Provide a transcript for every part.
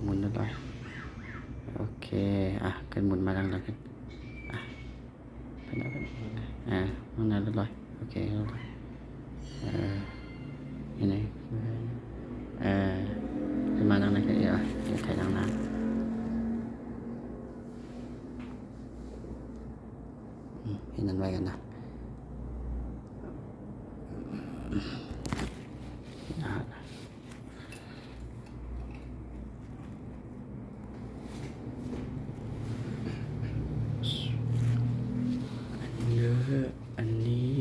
หมุนเรียบร้อยโอเคขึ้นหมุนมาแล้วขึ้นไปแล้วห้องน้ำเรียบร้อยโอเคเรียบร้อยยังไงขึ้นมาแล้วกันเดี๋ยวถ่ายล้างน้ำให้นั่นไว้กันนะอันนี้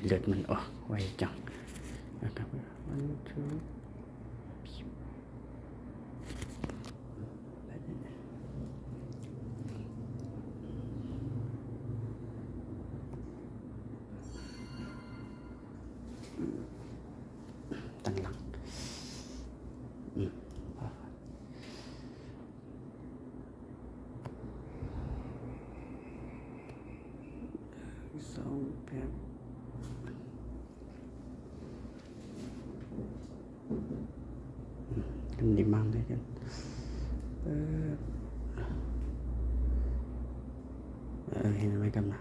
เลือดมันไวจังนะครับมันคือตั้งหลังสองแบบดีมากเลยกันเห็นไหมกันนะ